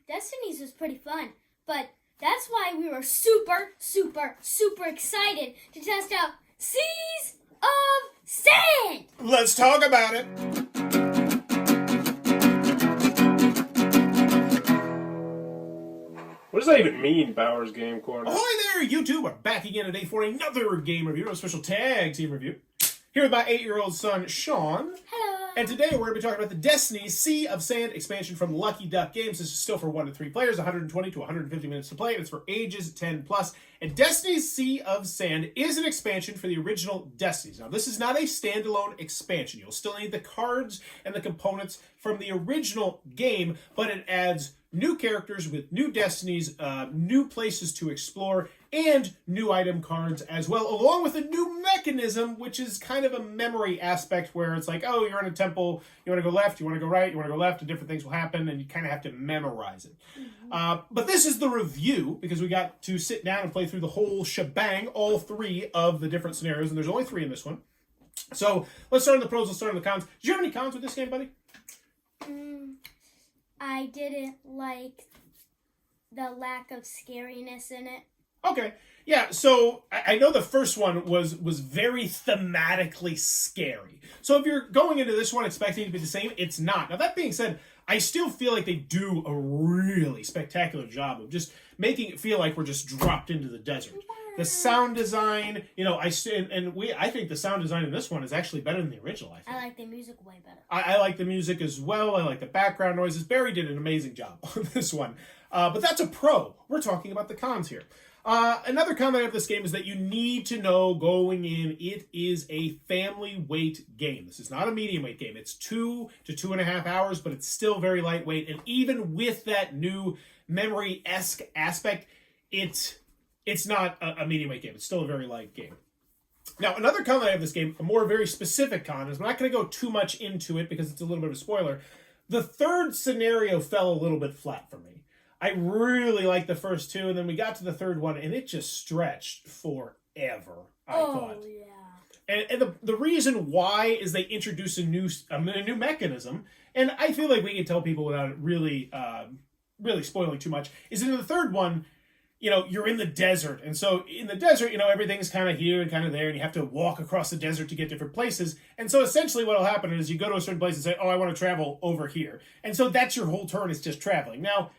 Destinies was pretty fun, but that's why we were super, super, super excited to test out Seas of Sand. Let's talk about it. What does that even mean, Bowers Game Corner? Ahoy there, YouTube! We're back again today for another game review, a special tag team review. Here with my 8-year-old son, Sean. Hello. And today we're going to be talking about the Destinies Sea of Sand expansion from Lucky Duck Games. This is still for 1 to 3 players, 120 to 150 minutes to play, and it's for ages 10 plus. And Destinies Sea of Sand is an expansion for the original Destinies. Now, this is not a standalone expansion. You'll still need the cards and the components from the original game, but it adds new characters with new destinies, new places to explore, and new item cards as well, along with a new mechanism, which is kind of a memory aspect where it's like, oh, you're in a temple, you want to go left, you want to go right, you want to go left, and different things will happen, and you kind of have to memorize it. But this is the review, because we got to sit down and play through the whole shebang, all 3 of the different scenarios, and there's only 3 in this one. So let's start on the pros, let's start on the cons. Do you have any cons with this game, buddy? I didn't like the lack of scariness in it. Okay. Yeah, so I know the first one was very thematically scary. So if you're going into this one expecting it to be the same, it's not. Now, that being said, I still feel like they do a really spectacular job of just making it feel like we're just dropped into the desert. The sound design, you know, I think the sound design in this one is actually better than the original, I think. I like the music way better. I like the music as well. I like the background noises. Barry did an amazing job on this one. But that's a pro. We're talking about the cons here. Another con I have of this game is that you need to know going in, it is a family weight game. This is not a medium weight game. It's 2 to 2.5 hours, but it's still very lightweight. And even with that new memory-esque aspect, it's not a medium weight game. It's still a very light game. Now, another con that I have of this game, a more very specific con, is I'm not going to go too much into it because it's a little bit of a spoiler. The third scenario fell a little bit flat for me. I really liked the first 2, and then we got to the third one, and it just stretched forever, I thought. Oh, yeah. And the reason why is they introduce a new mechanism, and I feel like we can tell people without it really spoiling too much, is in the third one, you know, you're in the desert. And so in the desert, you know, everything's kind of here and kind of there, and you have to walk across the desert to get different places. And so essentially what will happen is you go to a certain place and say, oh, I want to travel over here. And so that's your whole turn, is just traveling. Now,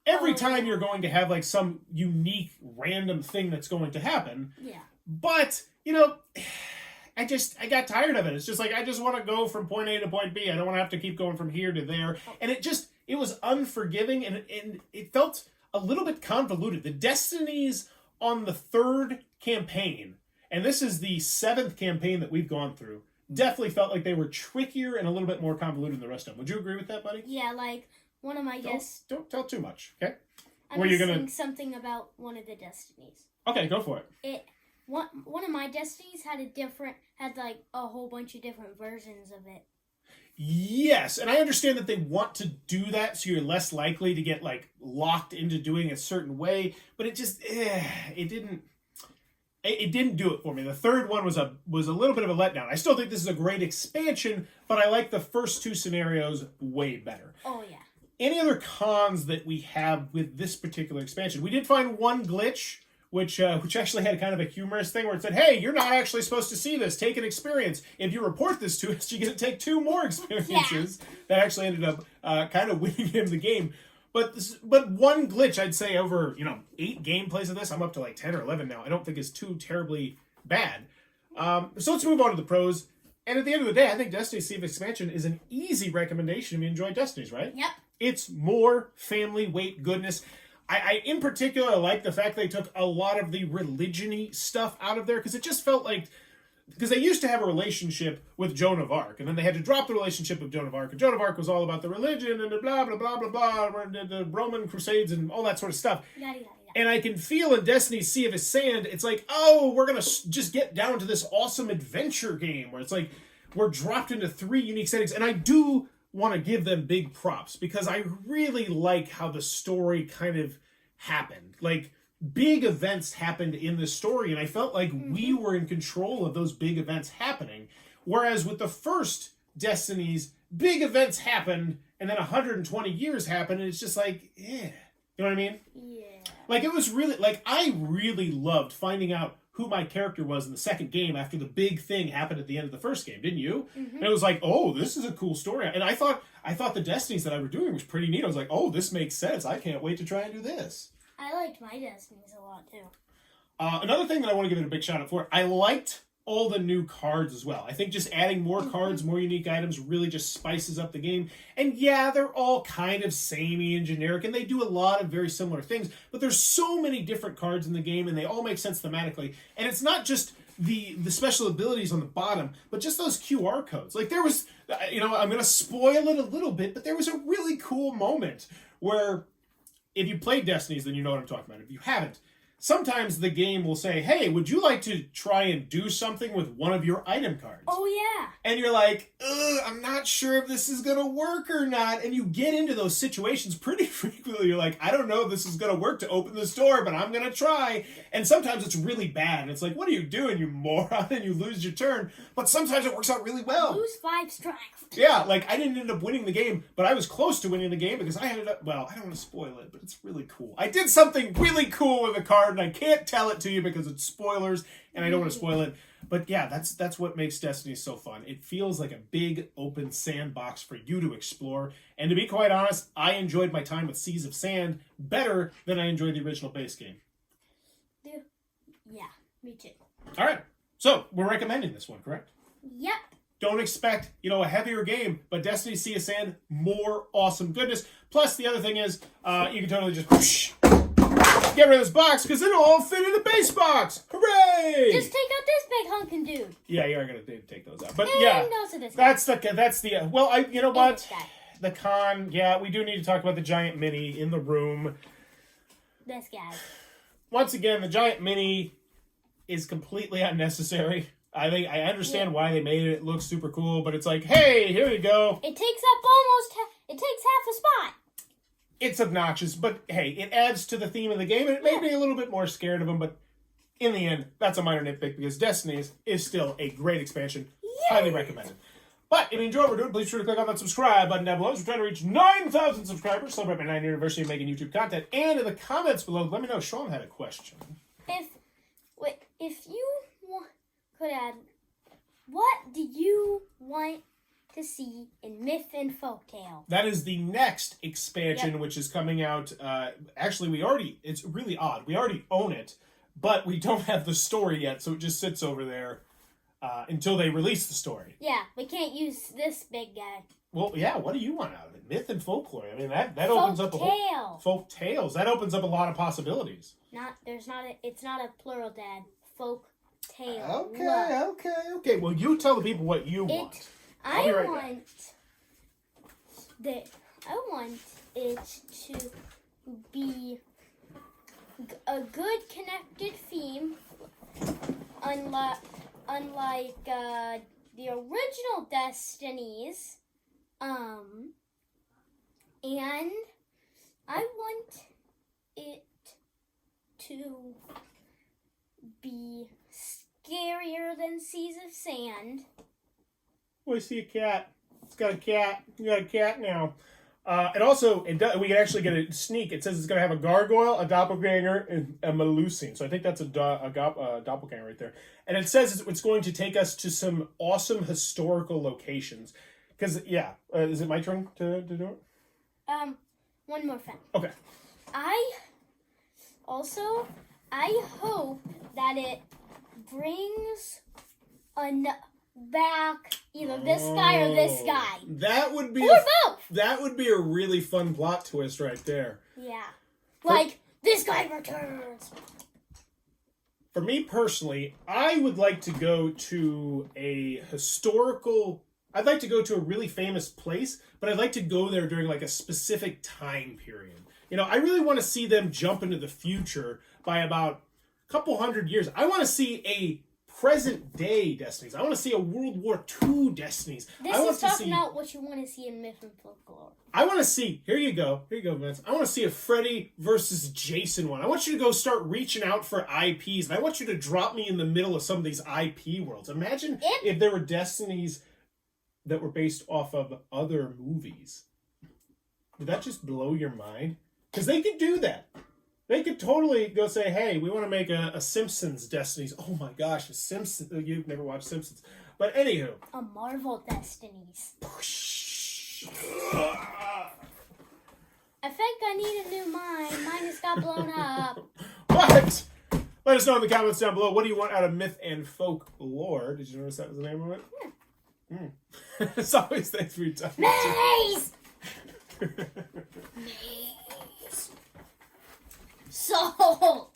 every time you're going to have like some unique random thing that's going to happen. Yeah. But, you know, I got tired of it. It's just like, I just want to go from point A to point B. I don't want to have to keep going from here to there. And it was unforgiving, and it felt a little bit convoluted. The Destinies on the 3rd campaign, and this is the 7th campaign that we've gone through, definitely felt like they were trickier and a little bit more convoluted than the rest of them. Would you agree with that, buddy? Yeah, like one of my Don't tell too much, okay? I'm going to sing something about one of the Destinies. Okay, go for it. One of my Destinies had like a whole bunch of different versions of it. Yes, and I understand that they want to do that so you're less likely to get like locked into doing a certain way, but it just it didn't do it for me. The third one was a little bit of a letdown. I still think this is a great expansion, but I like the first 2 scenarios way better. Oh yeah. Any other cons that we have with this particular expansion? We did find one glitch, which actually had kind of a humorous thing where it said, hey, you're not actually supposed to see this. Take an experience. If you report this to us, you get to take 2 more experiences. Yeah. That actually ended up kind of winning him the game. But one glitch, I'd say, over 8 gameplays of this, I'm up to like 10 or 11 now, I don't think is too terribly bad. So let's move on to the pros. And at the end of the day, I think Destiny's Sea of Expansion is an easy recommendation if you enjoy Destinies, right? Yep. It's more family weight goodness. I in particular like the fact they took a lot of the religion-y stuff out of there, because it just felt like, because they used to have a relationship with Joan of Arc, and then they had to drop the relationship with Joan of Arc, and Joan of Arc was all about the religion and the blah, blah, blah, blah, blah, the Roman Crusades and all that sort of stuff. Yada, yada. And I can feel in Destiny's Sea of Sand, it's like, oh, we're going to just get down to this awesome adventure game, where it's like, we're dropped into 3 unique settings, and I do want to give them big props, because I really like how the story kind of happened. Like, big events happened in this story, and I felt like we were in control of those big events happening. Whereas with the first Destinies, big events happened, and then 120 years happen, and it's just like, eh. You know what I mean? Yeah. Like, it was really, like, I really loved finding out who my character was in the second game after the big thing happened at the end of the first game, didn't you? Mm-hmm. And it was like, oh, this is a cool story. And I thought the Destinies that I were doing was pretty neat. I was like, oh, this makes sense. I can't wait to try and do this. I liked my Destinies a lot, too. Another thing that I want to give it a big shout out for, I liked all the new cards as well. I think just adding more cards, more unique items really just spices up the game. And yeah, they're all kind of samey and generic, and they do a lot of very similar things, but there's so many different cards in the game, and they all make sense thematically. And it's not just the special abilities on the bottom, but just those QR codes. Like, there was, I'm going to spoil it a little bit, but there was a really cool moment where, if you played Destinies, then you know what I'm talking about. If you haven't, sometimes the game will say, hey, would you like to try and do something with one of your item cards? Oh, yeah. And you're like, I'm not sure if this is going to work or not. And you get into those situations pretty frequently. You're like, I don't know if this is going to work to open this door, but I'm going to try. And sometimes it's really bad. And it's like, what are you doing, you moron? And you lose your turn. But sometimes it works out really well. Lose 5 strength. Yeah, like, I didn't end up winning the game, but I was close to winning the game because I ended up, well, I don't want to spoil it, but it's really cool. I did something really cool with a card, and I can't tell it to you because it's spoilers, and I don't want to spoil it. But yeah, that's what makes Destiny so fun. It feels like a big open sandbox for you to explore. And to be quite honest, I enjoyed my time with Seas of Sand better than I enjoyed the original base game. Yeah, me too. All right, so we're recommending this one, correct? Yep. Don't expect, a heavier game, but Destiny Sea of Sand, more awesome goodness. Plus, the other thing is, you can totally just whoosh, get rid of this box, because it'll all fit in the base box. Hooray! Just take out this big hunkin' dude. Yeah, you are going to take those out. But And yeah, also this guy. that's the, well, you know And what? this guy. The con, yeah, we do need to talk about the giant mini in the room. This guy. Once again, the giant mini is completely unnecessary. I think I understand why they made it. It looks super cool, but it's like, hey, here you go. It takes up it takes half a spot. It's obnoxious, but hey, it adds to the theme of the game, and it made me a little bit more scared of them, but in the end, that's a minor nitpick, because Destinies is still a great expansion. Highly recommended. But if you enjoy what we're doing, please be sure to click on that subscribe button down below. We're trying to reach 9,000 subscribers, celebrate my 9th anniversary of making YouTube content, and in the comments below, let me know, Sean had a question. If you could add, what do you want to see in Myth and Folktale? That is the next expansion, which is coming out. Actually, it's really odd. We already own it, but we don't have the story yet, so it just sits over there until they release the story. Yeah, we can't use this big guy. Well, yeah, what do you want out of it? Myth and folklore. I mean, that opens up a whole... Folk tales. That opens up a lot of possibilities. It's not a plural, Dad. Folk tale. Okay. Well, you tell the people what you want. I want it to be a good connected theme, unlike the original Destinies. And I want it to be scarier than Seas of Sand. Oh, I see a cat. It's got a cat. You got a cat now. And also, we can actually get a sneak. It says it's going to have a gargoyle, a doppelganger, and a Melusine. So I think that's a doppelganger right there. And it says it's going to take us to some awesome historical locations. Because, is it my turn to do it? One more thing. Okay. I hope that it brings back either this guy or this guy. That would be both. That would be a really fun plot twist right there. Yeah. Like, this guy returns. For me personally, I would like to go to a historical... I'd like to go to a really famous place, but I'd like to go there during like a specific time period. I really want to see them jump into the future by about a couple hundred years. I want to see a present day Destinies. I want to see a World War II Destinies. This is talking about what you want to see in Myth and Folklore. I want to see, here you go, Vince. I want to see a Freddy versus Jason one. I want you to go start reaching out for IPs, and I want you to drop me in the middle of some of these IP worlds. Imagine if there were Destinies that were based off of other movies. Did that just blow your mind? Because they could do that. They could totally go say, hey, we want to make a Simpsons Destinies. Oh my gosh, a Simpsons. You've never watched Simpsons. But anywho. A Marvel Destinies. I think I need a new mine. Mine just got blown up. What? Let us know in the comments down below. What do you want out of Myth and Folklore? Did you notice that was the name of it? Yeah. As always, thanks for your time. Maze! Maze. Salt!